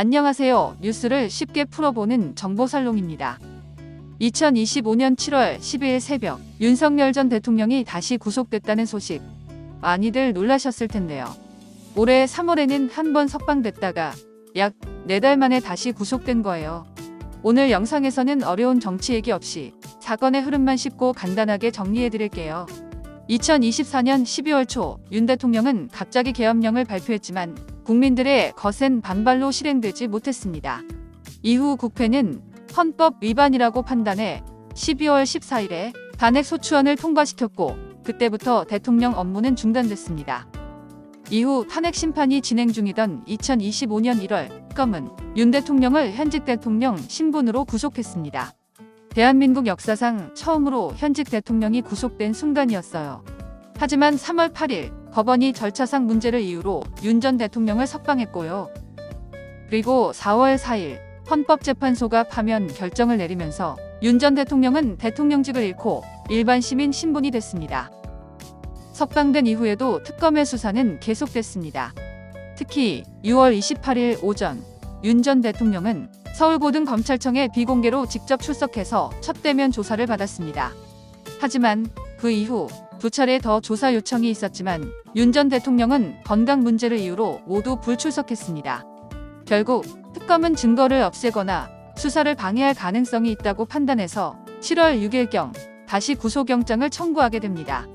안녕하세요. 뉴스를 쉽게 풀어보는 정보살롱입니다. 2025년 7월 12일 새벽 윤석열 전 대통령이 다시 구속됐다는 소식. 많이들 놀라셨을 텐데요. 올해 3월에는 한 번 석방됐다가 약 4달 만에 다시 구속된 거예요. 오늘 영상에서는 어려운 정치 얘기 없이 사건의 흐름만 쉽고 간단하게 정리해드릴게요. 2024년 12월 초 윤 대통령은 갑자기 계엄령을 발표했지만 국민들의 거센 반발로 실행되지 못했습니다. 이후 국회는 헌법 위반이라고 판단해 12월 14일에 탄핵소추안을 통과시켰고 그때부터 대통령 업무는 중단됐습니다. 이후 탄핵 심판이 진행 중이던 2025년 1월 특검은 윤 대통령을 현직 대통령 신분으로 구속했습니다. 대한민국 역사상 처음으로 현직 대통령이 구속된 순간이었어요. 하지만 3월 8일 법원이 절차상 문제를 이유로 윤 전 대통령을 석방했고요. 그리고 4월 4일 헌법재판소가 파면 결정을 내리면서 윤 전 대통령은 대통령직을 잃고 일반 시민 신분이 됐습니다. 석방된 이후에도 특검의 수사는 계속됐습니다. 특히 6월 28일 오전 윤 전 대통령은 서울고등검찰청에 비공개로 직접 출석해서 첫 대면 조사를 받았습니다. 하지만 그 이후 2차례 더 조사 요청이 있었지만 윤 전 대통령은 건강 문제를 이유로 모두 불출석했습니다. 결국 특검은 증거를 없애거나 수사를 방해할 가능성이 있다고 판단해서 7월 6일경 다시 구속영장을 청구하게 됩니다.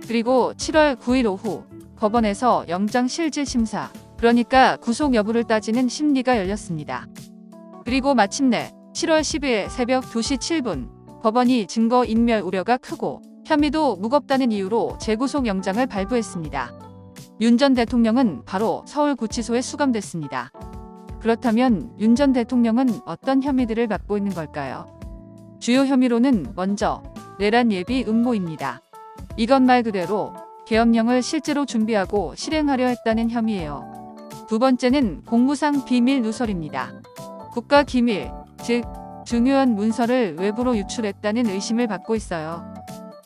그리고 7월 9일 오후 법원에서 영장 실질 심사, 그러니까 구속 여부를 따지는 심리가 열렸습니다. 그리고 마침내 7월 10일 새벽 2시 7분 법원이 증거 인멸 우려가 크고 혐의도 무겁다는 이유로 재구속 영장을 발부했습니다. 윤 전 대통령은 바로 서울구치소에 수감됐습니다. 그렇다면 윤 전 대통령은 어떤 혐의들을 받고 있는 걸까요? 주요 혐의로는 먼저 내란 예비 음모입니다. 이건 말 그대로 계엄령을 실제로 준비하고 실행하려 했다는 혐의예요. 두 번째는 공무상 비밀 누설입니다. 국가기밀, 즉 중요한 문서를 외부로 유출했다는 의심을 받고 있어요.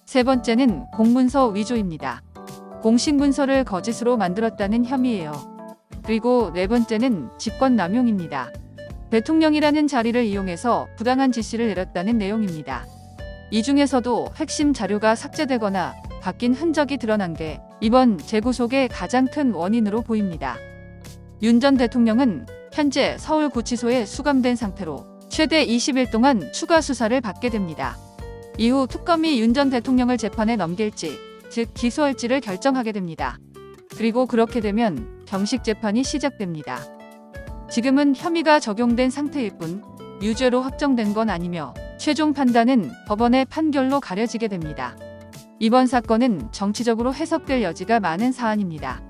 세 번째는 공문서 위조입니다. 공식 문서를 거짓으로 만들었다는 혐의예요. 그리고 네 번째는 직권남용입니다. 대통령이라는 자리를 이용해서 부당한 지시를 내렸다는 내용입니다. 이 중에서도 핵심 자료가 삭제되거나 바뀐 흔적이 드러난 게 이번 재구속의 가장 큰 원인으로 보입니다. 윤 전 대통령은 현재 서울구치소에 수감된 상태로 최대 20일 동안 추가 수사를 받게 됩니다. 이후 특검이 윤 전 대통령을 재판에 넘길지, 즉 기소할지를 결정하게 됩니다. 그리고 그렇게 되면 정식 재판이 시작됩니다. 지금은 혐의가 적용된 상태일 뿐 유죄로 확정된 건 아니며 최종 판단은 법원의 판결로 가려지게 됩니다. 이번 사건은 정치적으로 해석될 여지가 많은 사안입니다.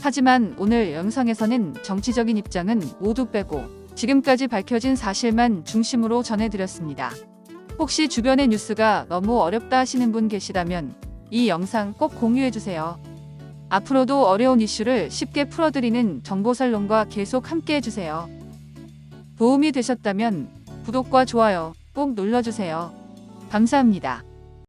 하지만 오늘 영상에서는 정치적인 입장은 모두 빼고 지금까지 밝혀진 사실만 중심으로 전해드렸습니다. 혹시 주변의 뉴스가 너무 어렵다 하시는 분 계시다면 이 영상 꼭 공유해주세요. 앞으로도 어려운 이슈를 쉽게 풀어드리는 정보살롱과 계속 함께해주세요. 도움이 되셨다면 구독과 좋아요 꼭 눌러주세요. 감사합니다.